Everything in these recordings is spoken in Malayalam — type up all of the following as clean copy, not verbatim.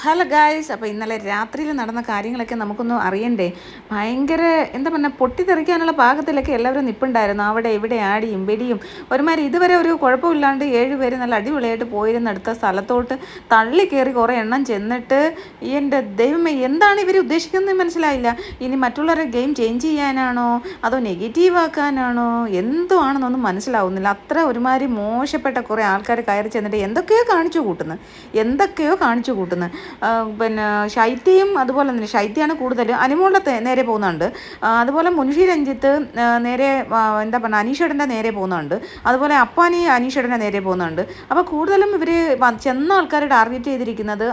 ഹലോ ഗായ്സ്, അപ്പോൾ ഇന്നലെ രാത്രിയിൽ നടന്ന കാര്യങ്ങളൊക്കെ നമുക്കൊന്നും അറിയണ്ടേ. ഭയങ്കര എന്താ പറഞ്ഞാൽ പൊട്ടിത്തെറിക്കാനുള്ള പാകത്തിലൊക്കെ എല്ലാവരും നിൽപ്പുണ്ടായിരുന്നു. അവിടെ ഇവിടെ ആടിയും വെടിയും ഒരുമാതിരി ഇതുവരെ ഒരു കുഴപ്പമില്ലാണ്ട് 7 പേര് നല്ല അടിപൊളിയായിട്ട് പോയിരുന്നെടുത്ത സ്ഥലത്തോട്ട് തള്ളി കയറി കുറേ എണ്ണം ചെന്നിട്ട് എൻ്റെ ദൈവമേ, എന്താണ് ഇവർ ഉദ്ദേശിക്കുന്നത് മനസ്സിലായില്ല. ഇനി മറ്റുള്ളവരെ ഗെയിം ചേഞ്ച് ചെയ്യാനാണോ അതോ നെഗറ്റീവ് ആക്കാനാണോ എന്തോ ആണെന്നൊന്നും മനസ്സിലാവുന്നില്ല. അത്ര ഒരുമാതിരി മോശപ്പെട്ട കുറേ ആൾക്കാർ കയറി ചെന്നിട്ട് എന്തൊക്കെയോ കാണിച്ചു കൂട്ടുന്നു. പിന്നെ ശൈത്യയും അതുപോലെ തന്നെ ശൈത്യമാണ് കൂടുതൽ. അനിമോളുടെ നേരെ പോകുന്നുണ്ട്. അതുപോലെ മുൻഷി രഞ്ജിത്ത് നേരെ എന്താ പറയുക അനീഷേട്ടൻ്റെ നേരെ പോകുന്നുണ്ട്. അതുപോലെ അപ്പാനി അനീഷേട്ടൻ്റെ നേരെ പോകുന്നുണ്ട്. അപ്പോൾ കൂടുതലും ഇവർ ചെന്ന ആൾക്കാർ ടാർഗറ്റ് ചെയ്തിരിക്കുന്നത്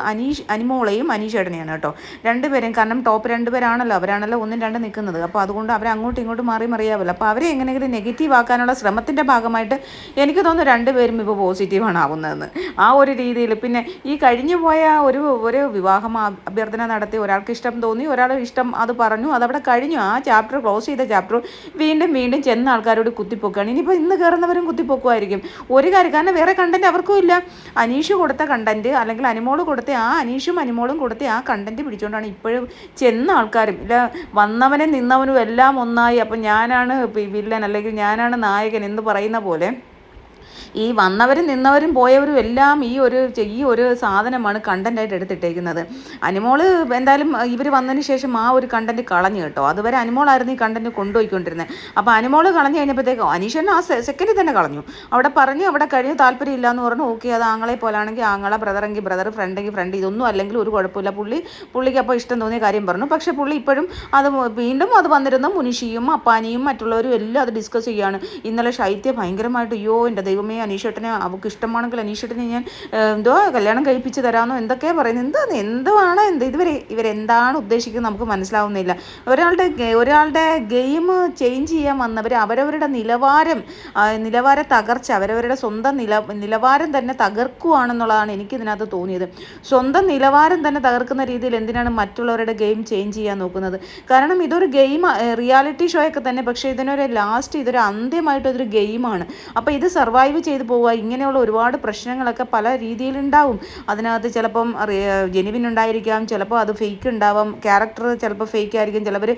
അനിമോളെയും അനീഷേട്ടനെയാണ് കേട്ടോ, രണ്ടുപേരെയും. കാരണം ടോപ്പ് 2 പേരാണല്ലോ, അവരാണല്ലോ 1, 2 നിൽക്കുന്നത്. അപ്പോൾ അതുകൊണ്ട് അവരെ അങ്ങോട്ടും ഇങ്ങോട്ടും മറിയാവില്ല. അപ്പോൾ അവരെ എങ്ങനെയെങ്കിലും നെഗറ്റീവ് ആക്കാനുള്ള ശ്രമത്തിൻ്റെ ഭാഗമായിട്ട് എനിക്ക് തോന്നുന്നു 2 പേരും ഇപ്പോൾ പോസിറ്റീവാണ് ആവുന്നതെന്ന്, ആ ഒരു രീതിയിൽ. പിന്നെ ഈ കഴിഞ്ഞു പോയ ഒരു വിവാഹം അഭ്യർത്ഥന നടത്തി, ഒരാൾക്ക് ഇഷ്ടം തോന്നി, ഒരാളുടെ ഇഷ്ടം അത് പറഞ്ഞു, അതവിടെ കഴിഞ്ഞു. ആ ചാപ്റ്റർ ക്ലോസ് ചെയ്ത ചാപ്റ്റർ വീണ്ടും ചെന്ന ആൾക്കാരോട് കുത്തിപ്പൊക്കുകയാണ്. ഇനിയിപ്പോൾ ഇന്ന് കയറുന്നവരും കുത്തിപ്പൊക്കുമായിരിക്കും. ഒരു കാര്യം, കാരണം വേറെ കണ്ടൻറ്റ് അവർക്കും ഇല്ല. അനീഷ് കൊടുത്ത കണ്ടൻറ്റ് അല്ലെങ്കിൽ അനിമോൾ കൊടുത്ത അനീഷും അനിമോളും കൊടുത്ത ആ കണ്ടൻറ്റ് പിടിച്ചുകൊണ്ടാണ് ഇപ്പോഴും ചെന്ന ആൾക്കാരും ഇല്ല, വന്നവനും നിന്നവനും എല്ലാം ഒന്നായി. അപ്പം ഞാനാണ് വില്ലൻ അല്ലെങ്കിൽ ഞാനാണ് നായകൻ എന്ന് പറയുന്ന പോലെ ഈ വന്നവരും നിന്നവരും പോയവരും എല്ലാം ഈ ഒരു സാധനമാണ് കണ്ടൻറ്റായിട്ട് എടുത്തിട്ടേക്കുന്നത്. അനിമോള് എന്തായാലും ഇവർ വന്നതിന് ശേഷം ആ ഒരു കണ്ടൻറ്റ് കളഞ്ഞു കേട്ടോ. അതുവരെ അനിമോളായിരുന്നു ഈ കണ്ടൻറ്റ് കൊണ്ടുപോയിക്കൊണ്ടിരുന്നത്. അപ്പോൾ അനിമോള് കളഞ്ഞു കഴിഞ്ഞപ്പോഴത്തേക്ക് അനീഷന് ആ സെക്കൻഡിൽ തന്നെ കളഞ്ഞു. അവിടെ പറഞ്ഞു, അവിടെ കഴിഞ്ഞു, താല്പര്യം ഇല്ലയെന്ന് പറഞ്ഞു. ഓക്കെ, അത് ആങ്ങളെ പോലാണെങ്കിൽ ആങ്ങളെ, ബ്രദറെങ്കിൽ ബ്രദർ, ഫ്രണ്ടെങ്കിൽ ഫ്രണ്ട്, ഇതൊന്നും അല്ലെങ്കിൽ ഒരു കുഴപ്പമില്ല. പുള്ളിക്ക് അപ്പോൾ ഇഷ്ടം തോന്നിയ കാര്യം പറഞ്ഞു. പക്ഷേ പുള്ളി ഇപ്പോഴും വീണ്ടും അത് വന്നിരുന്ന മുനിഷിയും അപ്പാനിയും മറ്റുള്ളവരും എല്ലാം അത് ഡിസ്കസ് ചെയ്യുകയാണ്. ഇന്നലെ ശൈത്യ ഭയങ്കരമായിട്ട് അയ്യോ എൻ്റെ ദൈവമേ, അനീഷേട്ടനെ അവൾക്ക് ഇഷ്ടമാണെങ്കിൽ അനീഷേട്ടനെ ഞാൻ കല്യാണം കഴിപ്പിച്ച് തരാമെന്നോ എന്തൊക്കെയാണ് പറയുന്നത്. എന്തുവാണ് ഇവരെന്താണ് ഉദ്ദേശിക്കുന്നത് നമുക്ക് മനസ്സിലാവുന്നില്ല. ഒരാളുടെ ഗെയിം ചേഞ്ച് ചെയ്യാൻ വന്നവർ അവരവരുടെ നിലവാര തകർച്ച, അവരവരുടെ സ്വന്തം നിലവാരം തന്നെ തകർക്കുകയാണെന്നുള്ളതാണ് എനിക്കിതിനകത്ത് തോന്നിയത്. സ്വന്തം നിലവാരം തന്നെ തകർക്കുന്ന രീതിയിൽ എന്തിനാണ് മറ്റുള്ളവരുടെ ഗെയിം ചേഞ്ച് ചെയ്യാൻ നോക്കുന്നത്? കാരണം ഇതൊരു ഗെയിം, റിയാലിറ്റി ഷോ ഒക്കെ തന്നെ, പക്ഷേ ഇതൊരു അന്ത്യമായിട്ട് ഇതൊരു ഗെയിമാണ്. അപ്പോൾ ഇത് സർവൈവ് ചെയ്ത് പോവുക. ഇങ്ങനെയുള്ള ഒരുപാട് പ്രശ്നങ്ങളൊക്കെ പല രീതിയിലുണ്ടാവും. അതിനകത്ത് ചിലപ്പം ജെനുവിൻ ഉണ്ടായിരിക്കാം, ചിലപ്പോൾ അത് ഫേക്ക് ഉണ്ടാവാം. ക്യാരക്ടർ ചിലപ്പോൾ ഫേക്ക് ആയിരിക്കും. ചിലവർ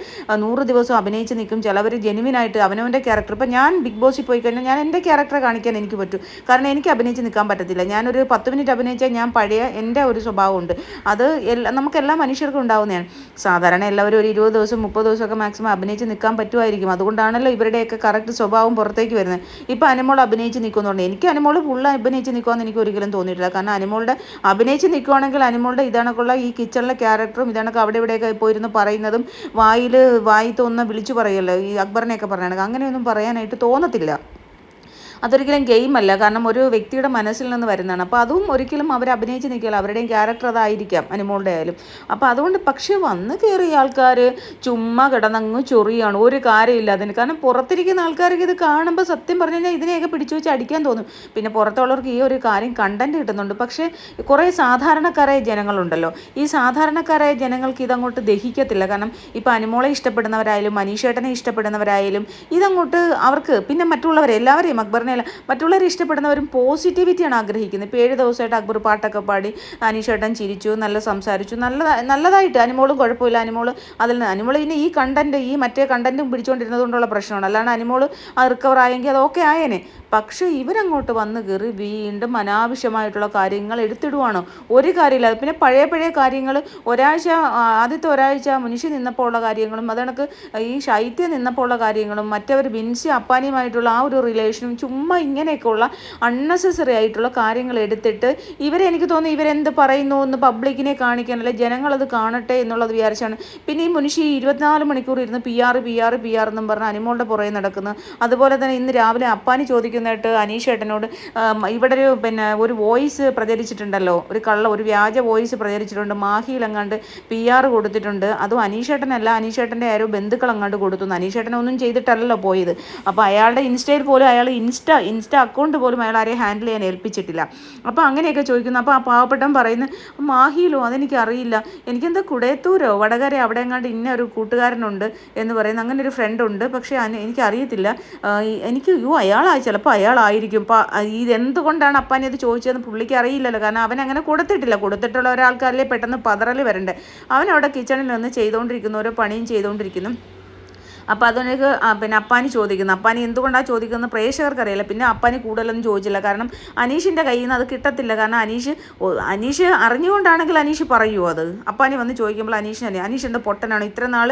100 ദിവസം അഭിനയിച്ച് നിൽക്കും, ചിലവർ ജെനുവിനായിട്ട് അവനവൻ്റെ ക്യാരക്ടർ. ഇപ്പം ഞാൻ ബിഗ് ബോസിൽ പോയി കഴിഞ്ഞാൽ ഞാൻ എൻ്റെ ക്യാരക്ടറെ കാണിക്കാൻ എനിക്ക് പറ്റും. കാരണം എനിക്ക് അഭിനയിച്ച് നിൽക്കാൻ പറ്റത്തില്ല. ഞാനൊരു 10 മിനിറ്റ് അഭിനയിച്ചാൽ ഞാൻ പഴയ എൻ്റെ ഒരു സ്വഭാവമുണ്ട്. അത് നമുക്കെല്ലാ മനുഷ്യർക്കും ഉണ്ടാവുന്നതാണ്. സാധാരണ എല്ലാവരും ഒരു 20 ദിവസം 30 ദിവസമൊക്കെ മാക്സിമം അഭിനയിച്ച് നിൽക്കാൻ പറ്റുമായിരിക്കും. അതുകൊണ്ടാണല്ലോ ഇവരുടെയൊക്കെ കറക്റ്റ് സ്വഭാവം പുറത്തേക്ക് വരുന്നത്. ഇപ്പോൾ അനിമോൾ അഭിനയിച്ച് നിൽക്കുന്നുണ്ട്. എനിക്ക് അനിമോൾ ഫുള്ള് അഭിനയിച്ച് നിൽക്കുമെന്ന് എനിക്ക് ഒരിക്കലും തോന്നിയിട്ടില്ല. കാരണം അനിമോളുടെ അഭിനയിച്ച് നിൽക്കുവാണെങ്കിൽ അനിമോളുടെ ഇതണക്കുള്ള ഈ കിച്ചണിലെ ക്യാരക്ടറും ഇതണക്ക് അവിടെ ഇവിടെയൊക്കെ പോയിരുന്ന് പറയുന്നതും വായി തോന്നുന്ന വിളിച്ചു പറയുമല്ലോ, ഈ അക്ബറിനെയൊക്കെ പറയുകയാണെങ്കിൽ അങ്ങനെയൊന്നും പറയാനായിട്ട് തോന്നത്തില്ല. അതൊരിക്കലും ഗെയിമല്ല. കാരണം ഒരു വ്യക്തിയുടെ മനസ്സിൽ നിന്ന് വരുന്നതാണ്. അപ്പോൾ അതും ഒരിക്കലും അവർ അഭിനയിച്ച് നിൽക്കില്ല. അവരുടെയും ക്യാരക്ടർ അതായിരിക്കാം, അനിമോളുടെ ആയാലും. അപ്പോൾ അതുകൊണ്ട് പക്ഷേ വന്ന് കയറിയ ആൾക്കാർ ചുമ്മാ കിടന്നങ്ങ് ചൊറിയാണ്, ഒരു കാര്യമില്ല അതിന്. കാരണം പുറത്തിരിക്കുന്ന ആൾക്കാർക്ക് ഇത് കാണുമ്പോൾ സത്യം പറഞ്ഞു കഴിഞ്ഞാൽ ഇതിനെയൊക്കെ പിടിച്ചു വെച്ച് അടിക്കാൻ തോന്നും. പിന്നെ പുറത്തുള്ളവർക്ക് ഈ ഒരു കാര്യം കണ്ടൻറ്റ് കിട്ടുന്നുണ്ട്. പക്ഷേ കുറേ സാധാരണക്കാരായ ജനങ്ങളുണ്ടല്ലോ, ഈ സാധാരണക്കാരായ ജനങ്ങൾക്ക് ഇതങ്ങോട്ട് ദഹിക്കത്തില്ല. കാരണം ഇപ്പോൾ അനിമോളെ ഇഷ്ടപ്പെടുന്നവരായാലും അനീഷേട്ടനെ ഇഷ്ടപ്പെടുന്നവരായാലും ഇതങ്ങോട്ട് അവർക്ക്, പിന്നെ എല്ലാവരെയും അക്ബറിനെ മറ്റുള്ളവരെ ഇഷ്ടപ്പെടുന്നവരും പോസിറ്റിവിറ്റിയാണ് ആഗ്രഹിക്കുന്നത്. ഇപ്പോൾ 7 ദിവസമായിട്ട് അക്ബർ പാട്ടൊക്കെ പാടി, അനീഷേട്ടൻ ചിരിച്ചു, നല്ല സംസാരിച്ചു, നല്ലതായിട്ട്. അനിമോളും കുഴപ്പമില്ല. അനിമോൾ ഇനി ഈ മറ്റേ കണ്ടൻറ്റും പിടിച്ചുകൊണ്ടിരുന്നത് കൊണ്ടുള്ള പ്രശ്നമാണ്. അല്ലാണ്ട് അനിമോൾ റിക്കവർ ആയെങ്കിൽ അത് ഓക്കെ ആയേനെ. പക്ഷേ ഇവരങ്ങോട്ട് വന്ന് കയറി വീണ്ടും അനാവശ്യമായിട്ടുള്ള കാര്യങ്ങൾ എടുത്തിടുവാണ്. ഒരു കാര്യമില്ല. പിന്നെ പഴയ കാര്യങ്ങൾ ആദ്യത്തെ ഒരാഴ്ച മുനിഷി നിന്നപ്പോൾ ഉള്ള കാര്യങ്ങളും അതെനിക്ക് ഈ ശൈത്യം നിന്നപ്പോൾ ഉള്ള കാര്യങ്ങളും മറ്റവർ ബിൻസി അപ്പാനിയുമായിട്ടുള്ള ആ ഒരു റിലേഷനും ചുമ്മാ ഇങ്ങനെയൊക്കെയുള്ള അൺനെസസറി ആയിട്ടുള്ള കാര്യങ്ങൾ എടുത്തിട്ട് എനിക്ക് തോന്നുന്നു ഇവരെന്ത് പറയുന്നു എന്ന് പബ്ലിക്കിനെ കാണിക്കാനല്ല, ജനങ്ങളത് കാണട്ടെ എന്നുള്ളത് വിചാരിച്ചാണ്. പിന്നെ ഈ മുനിഷി 24 മണിക്കൂർ ഇരുന്ന് പി ആർ എന്നും പറഞ്ഞ് അനിമോളുടെ പുറകെ നടക്കുന്നു. അതുപോലെ തന്നെ ഇന്ന് രാവിലെ അപ്പാനി ചോദിക്കുന്നതായിട്ട് അനീഷേട്ടനോട് ഇവിടെ ഒരു വോയിസ് പ്രചരിച്ചിട്ടുണ്ടല്ലോ, ഒരു വ്യാജ വോയിസ് പ്രചരിച്ചിട്ടുണ്ട്. മാഹിയിലെങ്ങാണ്ട് PR കൊടുത്തിട്ടുണ്ട്. അതും അനീഷേട്ടനല്ല, അനീഷേട്ടൻ്റെ ആരോ ബന്ധുക്കൾ അങ്ങാണ്ട് കൊടുത്തു. അനീഷേട്ടനൊന്നും ചെയ്തിട്ടല്ലല്ലോ പോയത്. അപ്പോൾ അയാളുടെ ഇൻസ്റ്റയിൽ പോലും അയാൾ ഇൻസ്റ്റ ഇൻസ്റ്റ അക്കൗണ്ട് പോലും അയാൾ ആരെയും ഹാൻഡിൽ ചെയ്യാൻ ഏൽപ്പിച്ചിട്ടില്ല. അപ്പോൾ അങ്ങനെയൊക്കെ ചോദിക്കുന്നു. അപ്പോൾ ആ പാവപ്പെട്ടവൻ പറയുന്നത്, മാഹിയിലോ അതെനിക്കറിയില്ല, എനിക്കെന്താ കുടയത്തൂരോ വടകര അവിടെ എങ്ങാണ്ട് ഇന്ന ഒരു കൂട്ടുകാരനുണ്ട് എന്ന് പറയുന്നത്, അങ്ങനെ ഒരു ഫ്രണ്ട് ഉണ്ട്, പക്ഷേ എനിക്കറിയത്തില്ല, എനിക്ക് ചിലപ്പോൾ അയാളായിരിക്കും. ഇതെന്തുകൊണ്ടാണ് അപ്പാനി അത് ചോദിച്ചതെന്ന് പുള്ളിക്ക് അറിയില്ലല്ലോ, കാരണം അവൻ അങ്ങനെ കൊടുത്തിട്ടുള്ള ഒരാൾക്കല്ലേ പെട്ടെന്ന് പതറൽ വരണ്ടേ. അവൻ അവിടെ കിച്ചണിൽ നിന്ന് ചെയ്തുകൊണ്ടിരിക്കുന്നു, ഓരോ പണിയും ചെയ്തുകൊണ്ടിരിക്കുന്നു. അപ്പോൾ അതിനൊക്കെ പിന്നെ അപ്പാനി ചോദിക്കുന്നു. അപ്പാനി എന്തുകൊണ്ടാണ് ചോദിക്കുന്നത് പ്രേക്ഷകർക്കറിയില്ല. പിന്നെ അപ്പാനി കൂടുതലൊന്നും ചോദിച്ചില്ല, കാരണം അനീഷിൻ്റെ കയ്യിൽ നിന്ന് അത് കിട്ടത്തില്ല. കാരണം അനീഷ് അറിഞ്ഞുകൊണ്ടാണെങ്കിൽ അനീഷ് പറയുമോ അത്? അപ്പാനി വന്ന് ചോദിക്കുമ്പോൾ അനീഷ് എന്താ പൊട്ടനാണ്? ഇത്ര നാൾ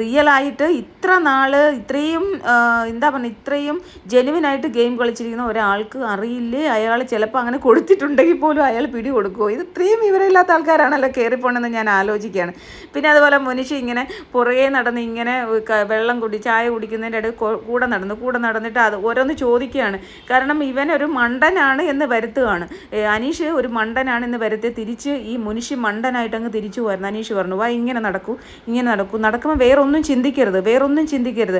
റിയലായിട്ട് ഇത്രയും എന്താ പറയുക, ഇത്രയും ജെനുവിനായിട്ട് ഗെയിം കളിച്ചിരിക്കുന്ന ഒരാൾക്ക് അറിയില്ലേ അയാൾ ചിലപ്പോൾ അങ്ങനെ കൊടുത്തിട്ടുണ്ടെങ്കിൽ പോലും അയാൾ പിടി കൊടുക്കുമോ? ഇത് ഇത്രയും വിവരമില്ലാത്ത ആൾക്കാരാണല്ലോ കയറിപ്പോണെന്ന് ഞാൻ ആലോചിക്കുകയാണ്. പിന്നെ അതുപോലെ മുനിഷി ഇങ്ങനെ പുറകെ നടന്ന് ഇങ്ങനെ വെള്ളം ചായ കുടിക്കുന്നതിൻ്റെ ഇടയിൽ കൂടെ നടന്നിട്ട് അത് ഓരോന്ന് ചോദിക്കുകയാണ്. കാരണം ഇവനൊരു മണ്ടനാണ് എന്ന് വരുത്തുകയാണ്. അനീഷ് ഒരു മണ്ടനാണ് എന്ന് വരുത്തി തിരിച്ച് ഈ മുനിഷി മണ്ടനായിട്ട് അങ്ങ് തിരിച്ചു പോയിരുന്നു. അനീഷ് പറഞ്ഞു, വാ ഇങ്ങനെ നടക്കുമ്പോൾ വേറൊന്നും ചിന്തിക്കരുത്,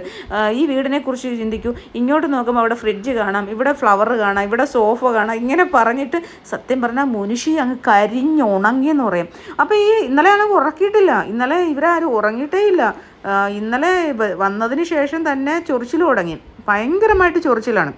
ഈ വീടിനെ കുറിച്ച് ചിന്തിക്കൂ, ഇങ്ങോട്ട് നോക്കുമ്പോൾ അവിടെ ഫ്രിഡ്ജ് കാണാം, ഇവിടെ ഫ്ലവർ കാണാം, ഇവിടെ സോഫ കാണാം, ഇങ്ങനെ പറഞ്ഞിട്ട് സത്യം പറഞ്ഞാൽ മുനിഷി അങ്ങ് കരിഞ്ഞുണങ്ങിയെന്ന് പറയും. അപ്പോൾ ഇന്നലെ ആണെങ്കിൽ ഉറക്കിയിട്ടില്ല, ഇന്നലെ ഇവരാരും ഉറങ്ങിയിട്ടേ ഇല്ല. ഇന്നലെ വന്നതിന് ശേഷം തന്നെ ചൊറിച്ചിൽ തുടങ്ങി, ഭയങ്കരമായിട്ട് ചൊറിച്ചിലാണ്.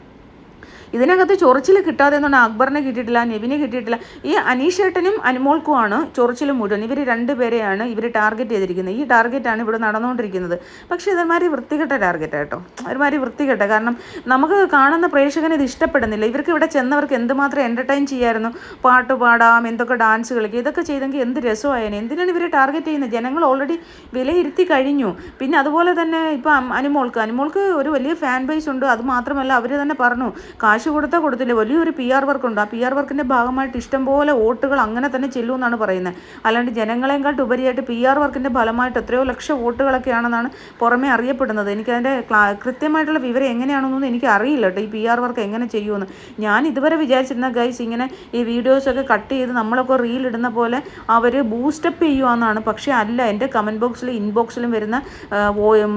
ഇതിനകത്ത് ചൊറിച്ചിൽ കിട്ടാതെ എന്ന് പറഞ്ഞാൽ അക്ബറിനെ കിട്ടിയിട്ടില്ല, നെവിനെ കിട്ടിയിട്ടില്ല. ഈ അനീഷേട്ടനും അനുമോൾക്കുമാണ് ചൊറിച്ചിൽ മുഴുവൻ. ഇവർ രണ്ടുപേരെയാണ് ഇവർ ടാർഗറ്റ് ചെയ്തിരിക്കുന്നത്. ഈ ടാർഗറ്റാണ് ഇവിടെ നടന്നുകൊണ്ടിരിക്കുന്നത്. പക്ഷേ ഇതൊരുമാതിരി വൃത്തികെട്ട ടാർഗറ്റാണ് കേട്ടോ, ഒരുമാതിരി വൃത്തികെട്ട. കാരണം നമുക്ക് കാണുന്ന പ്രേക്ഷകന് ഇത് ഇഷ്ടപ്പെടുന്നില്ല. ഇവർക്ക് ഇവിടെ ചെന്നവർക്ക് എന്തുമാത്രം എൻ്റർടൈൻ ചെയ്യായിരുന്നു, പാട്ട് പാടാം, എന്തൊക്കെ ഡാൻസ് കളിക്കുക, ഇതൊക്കെ ചെയ്തെങ്കിൽ എന്ത് രസമായേനെ. എന്തിനാണ് ഇവർ ടാർഗറ്റ് ചെയ്യുന്നത്? ജനങ്ങൾ ഓൾറെഡി വിലയിരുത്തി കഴിഞ്ഞു. പിന്നെ അതുപോലെ തന്നെ ഇപ്പം അനുമോൾക്ക് ഒരു വലിയ ഫാൻ ബേസ് ഉണ്ട്. അതുമാത്രമല്ല അവർ തന്നെ പറഞ്ഞു, കാശ് കൊടുത്തില്ല, വലിയൊരു PR വർക്കുണ്ട്. ആ PR വർക്കിൻ്റെ ഭാഗമായിട്ട് ഇഷ്ടംപോലെ വോട്ടുകൾ അങ്ങനെ തന്നെ ചെല്ലുമെന്നാണ് പറയുന്നത്. അല്ലാണ്ട് ജനങ്ങളെക്കാട്ട് ഉപരിയായിട്ട് PR വർക്കിൻ്റെ ഫലമായിട്ട് എത്രയോ ലക്ഷം വോട്ടുകളൊക്കെയാണെന്നാണ് പുറമേ അറിയപ്പെടുന്നത്. എനിക്കതിൻ്റെ കൃത്യമായിട്ടുള്ള വിവരം എങ്ങനെയാണെന്നൊന്നും എനിക്ക് അറിയില്ല കേട്ടോ, ഈ PR വർക്ക് എങ്ങനെ ചെയ്യുമെന്ന്. ഞാൻ ഇതുവരെ വിചാരിച്ചിരുന്ന ഗൈസ് ഇങ്ങനെ ഈ വീഡിയോസൊക്കെ കട്ട് ചെയ്ത് നമ്മളൊക്കെ റീൽ ഇടുന്ന പോലെ അവർ ബൂസ്റ്റപ്പ് ചെയ്യുവാന്നാണ്. പക്ഷേ അല്ല, എൻ്റെ കമൻറ്റ് ബോക്സിലും ഇൻബോക്സിലും വരുന്ന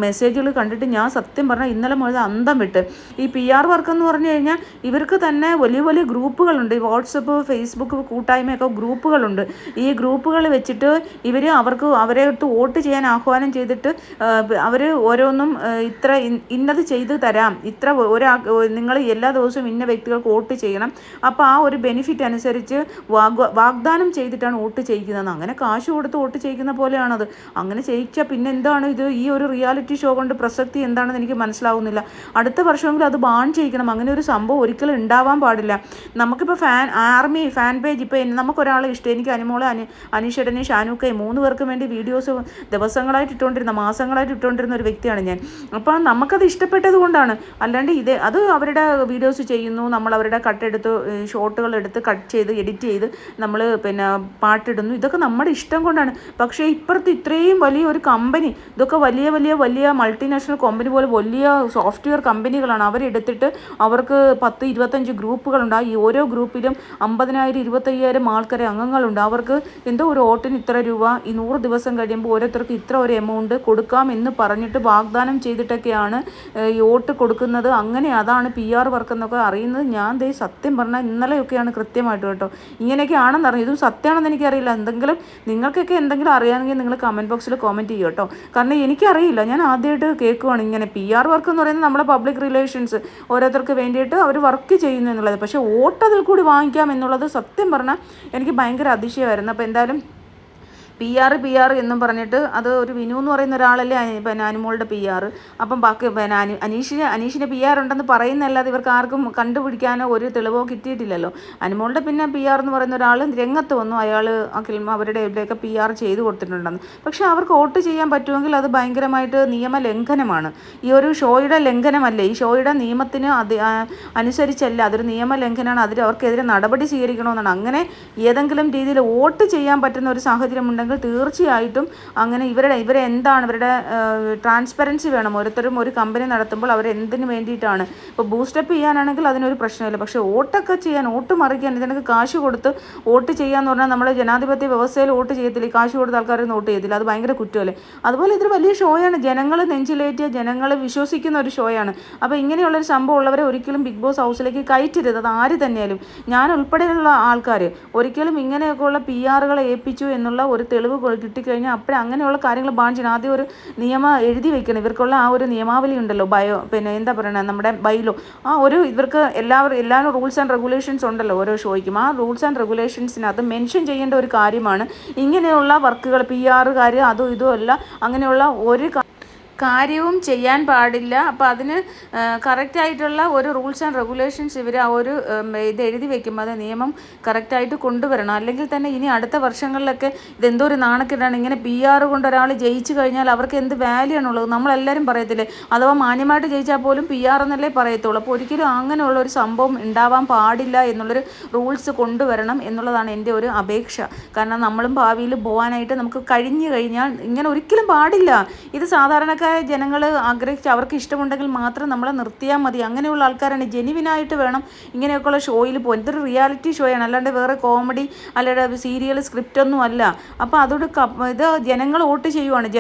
മെസ്സേജുകൾ കണ്ടിട്ട് ഞാൻ സത്യം പറഞ്ഞാൽ ഇന്നലെ മുതൽ അന്തം വിട്ട്. ഈ PR വർക്ക് എന്ന് പറഞ്ഞു കഴിഞ്ഞാൽ ഇവർക്ക് തന്നെ വലിയ വലിയ ഗ്രൂപ്പുകളുണ്ട്. ഈ വാട്സപ്പ്, ഫേസ്ബുക്ക് കൂട്ടായ്മയൊക്കെ ഗ്രൂപ്പുകളുണ്ട്. ഈ ഗ്രൂപ്പുകൾ വെച്ചിട്ട് അവരെ അടുത്ത് വോട്ട് ചെയ്യാൻ ആഹ്വാനം ചെയ്തിട്ട് അവർ ഓരോന്നും ഇന്നത് ചെയ്ത് തരാം, നിങ്ങൾ എല്ലാ ദിവസവും ഇന്ന വ്യക്തികൾക്ക് വോട്ട് ചെയ്യണം, അപ്പോൾ ആ ഒരു ബെനിഫിറ്റ് അനുസരിച്ച് വാഗ്ദാനം ചെയ്തിട്ടാണ് വോട്ട് ചെയ്യിക്കുന്നത്. അങ്ങനെ കാശ് കൊടുത്ത് വോട്ട് ചെയ്യിക്കുന്ന പോലെയാണത്. അങ്ങനെ ചെയ്യിച്ചാൽ പിന്നെ എന്താണ് ഇത്? ഈ ഒരു റിയാലിറ്റി ഷോ കൊണ്ട് പ്രസക്തി എന്താണെന്ന് എനിക്ക് മനസ്സിലാവുന്നില്ല. അടുത്ത വർഷമെങ്കിലും അത് ബാൻ ചെയ്യിക്കണം. അങ്ങനെ ഒരു സംഭവം ഒരിക്കലും ഉണ്ടാവാൻ പാടില്ല. നമുക്കിപ്പോൾ ഫാൻ പേജ് ഇപ്പോൾ നമുക്കൊരാളെ ഇഷ്ടം, എനിക്ക് അനുമോളെ, അനീഷേട്ടനെ, ഷാനൂക്കയെ 3 പേർക്കും വേണ്ടി വീഡിയോസ് ദിവസങ്ങളായിട്ട് മാസങ്ങളായിട്ട് ഇട്ടുകൊണ്ടിരുന്ന ഒരു വ്യക്തിയാണ് ഞാൻ. അപ്പോൾ നമുക്കത് ഇഷ്ടപ്പെട്ടത് കൊണ്ടാണ്. അല്ലാണ്ട് അത് അവരുടെ വീഡിയോസ് ചെയ്യുന്നു, നമ്മൾ അവരുടെ ഷോട്ടുകൾ എടുത്ത് കട്ട് ചെയ്ത് എഡിറ്റ് ചെയ്ത് നമ്മൾ പിന്നെ പാട്ടിടുന്നു, ഇതൊക്കെ നമ്മുടെ ഇഷ്ടം കൊണ്ടാണ്. പക്ഷേ ഇപ്പുറത്ത് ഇത്രയും വലിയ ഒരു കമ്പനി, ഇതൊക്കെ വലിയ വലിയ വലിയ മൾട്ടിനാഷണൽ കമ്പനി പോലെ വലിയ സോഫ്റ്റ്വെയർ കമ്പനികളാണ്. അവരെടുത്തിട്ട് അവർക്ക് 10-25 ഗ്രൂപ്പുകളുണ്ട്. ഈ ഓരോ ഗ്രൂപ്പിലും 50,000-25,000 ആൾക്കാരെ അംഗങ്ങളുണ്ട്. അവർക്ക് എന്തോ ഒരു വോട്ടിന് ഇത്ര രൂപ, ഈ 100 ദിവസം കഴിയുമ്പോൾ ഓരോരുത്തർക്ക് ഇത്ര ഒരു എമൗണ്ട് കൊടുക്കാം എന്ന് പറഞ്ഞിട്ട് വാഗ്ദാനം ചെയ്തിട്ടൊക്കെയാണ് ഈ വോട്ട് കൊടുക്കുന്നത്. അങ്ങനെ അതാണ് PR വർക്ക് എന്നൊക്കെ അറിയുന്നത് ഞാൻ സത്യം പറഞ്ഞാൽ ഇന്നലെയൊക്കെയാണ് കൃത്യമായിട്ട് കേട്ടോ. ഇങ്ങനെയൊക്കെ ആണെന്ന് അറിഞ്ഞു. ഇതും സത്യമാണെന്ന് എനിക്കറിയില്ല. നിങ്ങൾക്കൊക്കെ എന്തെങ്കിലും അറിയാമെങ്കിൽ നിങ്ങൾ കമൻറ്റ് ബോക്സിൽ കമൻറ്റ് ചെയ്യും കേട്ടോ. കാരണം എനിക്കറിയില്ല, ഞാൻ ആദ്യമായിട്ട് കേൾക്കുവാണ് ഇങ്ങനെ PR വർക്ക് എന്ന് പറയുന്നത്. നമ്മുടെ പബ്ലിക് റിലേഷൻസ് ഓരോരുത്തർക്ക് വേണ്ടിയിട്ട് അവർ വർക്ക് ചെയ്യുന്നു എന്നുള്ളത്. പക്ഷേ വോട്ട് അതിൽ കൂടി വാങ്ങിക്കാം എന്നുള്ളത് സത്യം പറഞ്ഞാൽ എനിക്ക് ഭയങ്കര അതിശയമായിരുന്നു. അപ്പോൾ എന്തായാലും PR എന്നും പറഞ്ഞിട്ട് അത് ഒരു വിനു എന്ന് പറയുന്ന ഒരാളല്ലേ പിന്നെ അനുമോളുടെ PR. അപ്പം ബാക്കി പിന്നെ അനീഷിന് PR ഉണ്ടെന്ന് പറയുന്നതല്ലാതെ ഇവർക്ക് ആർക്കും കണ്ടുപിടിക്കാനോ ഒരു തെളിവോ കിട്ടിയിട്ടില്ലല്ലോ. അനുമോളുടെ പിന്നെ PR എന്ന് പറയുന്ന ഒരാൾ രംഗത്ത് വന്നു, അയാൾ അവരുടെ ഇവിടെയൊക്കെ PR ചെയ്ത് കൊടുത്തിട്ടുണ്ടെന്ന്. പക്ഷേ അവർക്ക് വോട്ട് ചെയ്യാൻ പറ്റുമെങ്കിൽ അത് ഭയങ്കരമായിട്ട് നിയമലംഘനമാണ്. ഈ ഒരു ഷോയുടെ ലംഘനമല്ലേ, ഈ ഷോയുടെ നിയമത്തിന് അനുസരിച്ചല്ല, അതൊരു നിയമലംഘനമാണ്. അവർക്കെതിരെ നടപടി സ്വീകരിക്കണമെന്നാണ്. അങ്ങനെ ഏതെങ്കിലും രീതിയിൽ വോട്ട് ചെയ്യാൻ പറ്റുന്ന ഒരു സാഹചര്യം ഉണ്ടെങ്കിൽ ചെയ്യുന്നുണ്ടെങ്കിൽ തീർച്ചയായിട്ടും അങ്ങനെ ഇവരെ എന്താണ് ഇവരുടെ ട്രാൻസ്പെറൻസി വേണം. ഓരോരുത്തരും ഒരു കമ്പനി നടത്തുമ്പോൾ അവർ എന്തിനു വേണ്ടിയിട്ടാണ്. ഇപ്പോൾ ബൂസ്റ്റപ്പ് ചെയ്യാനാണെങ്കിൽ അതിനൊരു പ്രശ്നമില്ല. പക്ഷേ വോട്ടൊക്കെ ചെയ്യാൻ, വോട്ട് മറിക്കാൻ, ഇതിനൊക്കെ കാശ് കൊടുത്ത് വോട്ട് ചെയ്യാന്ന് പറഞ്ഞാൽ നമ്മൾ ജനാധിപത്യ വ്യവസ്ഥയിൽ വോട്ട് ചെയ്യത്തില്ല, കാശ് കൊടുത്ത ആൾക്കാരൊന്നും വോട്ട് ചെയ്യത്തില്ല, അത് ഭയങ്കര കുറ്റമല്ലേ. അതുപോലെ ഇതൊരു വലിയ ഷോയാണ്, ജനങ്ങൾ നെഞ്ചിലേറ്റിയ ജനങ്ങൾ വിശ്വസിക്കുന്ന ഒരു ഷോയാണ്. അപ്പോൾ ഇങ്ങനെയുള്ളൊരു സംഭവം ഉള്ളവരെ ഒരിക്കലും ബിഗ് ബോസ് ഹൗസിലേക്ക് കയറ്റരുത്. അത് ആര് തന്നെയാലും, ഞാൻ ഉൾപ്പെടെയുള്ള ആൾക്കാർ ഒരിക്കലും ഇങ്ങനെയൊക്കെയുള്ള PR-കളെ ഏൽപ്പിച്ചു എന്നുള്ള ഒരു തെളിവ് കിട്ടിക്കഴിഞ്ഞാൽ അപ്പോഴേ അങ്ങനെയുള്ള കാര്യങ്ങൾ ബാൻ ചെയ്യണം. ആദ്യം ഒരു നിയമം എഴുതി വെക്കണം. ഇവർക്കുള്ള ആ ഒരു നിയമാവലി ഉണ്ടല്ലോ, എന്താ പറയുക, നമ്മുടെ ബൈലോ, ആ ഒരു ഇവർക്ക് എല്ലാവരും റൂൾസ് ആൻഡ് റെഗുലേഷൻസ് ഉണ്ടല്ലോ ഓരോ ഷോയ്ക്കും. ആ റൂൾസ് ആൻഡ് റെഗുലേഷൻസിനകത്ത് മെൻഷൻ ചെയ്യേണ്ട ഒരു കാര്യമാണ് ഇങ്ങനെയുള്ള വർക്കുകൾ, PR കാര്യം അതും ഇതും അല്ല, അങ്ങനെയുള്ള ഒരു കാര്യവും ചെയ്യാൻ പാടില്ല. അപ്പോൾ അതിന് കറക്റ്റായിട്ടുള്ള ഒരു റൂൾസ് ആൻഡ് റെഗുലേഷൻസ് ഇവർ ആ ഒരു ഇത് എഴുതി വെക്കുമ്പോൾ അത് നിയമം കറക്റ്റായിട്ട് കൊണ്ടുവരണം. അല്ലെങ്കിൽ തന്നെ ഇനി അടുത്ത വർഷങ്ങളിലൊക്കെ ഇതെന്തോ ഒരു നാണക്കേടാണ്. ഇങ്ങനെ PR കൊണ്ട് ഒരാൾ ജയിച്ചു കഴിഞ്ഞാൽ അവർക്ക് എന്ത് വാല്യൂ ആണുള്ളത്. നമ്മളെല്ലാവരും പറയത്തില്ലേ, അഥവാ മാന്യമായിട്ട് ജയിച്ചാൽ പോലും PR എന്നല്ലേ പറയത്തുള്ളൂ. അപ്പോൾ ഒരിക്കലും അങ്ങനെയുള്ള ഒരു സംഭവം ഉണ്ടാവാൻ പാടില്ല എന്നുള്ളൊരു റൂൾസ് കൊണ്ടുവരണം എന്നുള്ളതാണ് എൻ്റെ ഒരു അപേക്ഷ. കാരണം നമ്മളും ഭാവിയിൽ പോകാനായിട്ട് നമുക്ക് കഴിഞ്ഞു കഴിഞ്ഞാൽ ഇങ്ങനെ ഒരിക്കലും പാടില്ല. ഇത് സാധാരണക്കാർ ജനങ്ങൾ ആഗ്രഹിച്ച് അവർക്ക് ഇഷ്ടമുണ്ടെങ്കിൽ മാത്രം നമ്മളെ നിർത്തിയാൽ മതി. അങ്ങനെയുള്ള ആൾക്കാരാണ്. ജെനുവിനായിട്ട് വേണം ഇങ്ങനെയൊക്കെയുള്ള ഷോയിൽ പോകാൻ. ഇതൊരു റിയാലിറ്റി ഷോയാണ്, അല്ലാണ്ട് വേറെ കോമഡി അല്ലാണ്ട് സീരിയൽ സ്ക്രിപ്റ്റൊന്നും അല്ല. അപ്പോൾ അതോട് ഇത് ജനങ്ങൾ വോട്ട് ചെയ്യുവാണ്,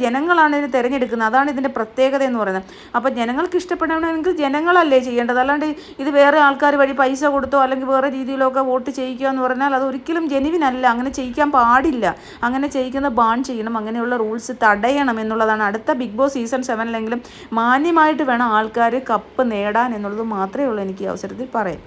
ജനങ്ങളാണ് ഇതിനെ തിരഞ്ഞെടുക്കുന്നത്. അതാണ് ഇതിൻ്റെ പ്രത്യേകത എന്ന് പറയുന്നത്. അപ്പോൾ ജനങ്ങൾക്ക് ഇഷ്ടപ്പെടണമെങ്കിൽ ജനങ്ങളല്ലേ ചെയ്യേണ്ടത്, അല്ലാണ്ട് ഇത് വേറെ ആൾക്കാർ വഴി പൈസ കൊടുത്തോ അല്ലെങ്കിൽ വേറെ രീതിയിലൊക്കെ വോട്ട് ചെയ്യിക്കുക എന്ന് പറഞ്ഞാൽ അത് ഒരിക്കലും ജെനുവിനല്ല. അങ്ങനെ ചെയ്യിക്കാൻ പാടില്ല. അങ്ങനെ ചെയ്യിക്കുന്നത് ബാൻ ചെയ്യണം. അങ്ങനെയുള്ള റൂൾസ് തടയണം എന്നുള്ളതാണ്. അടുത്ത ബിഗ് ബോസ് സീസൺ 7 മാന്യമായിട്ട് വേണം ആൾക്കാർ കപ്പ് നേടാൻ എന്നുള്ളത് മാത്രമേ ഉള്ളൂ എനിക്ക് ഈ അവസരത്തിൽ പറയാം.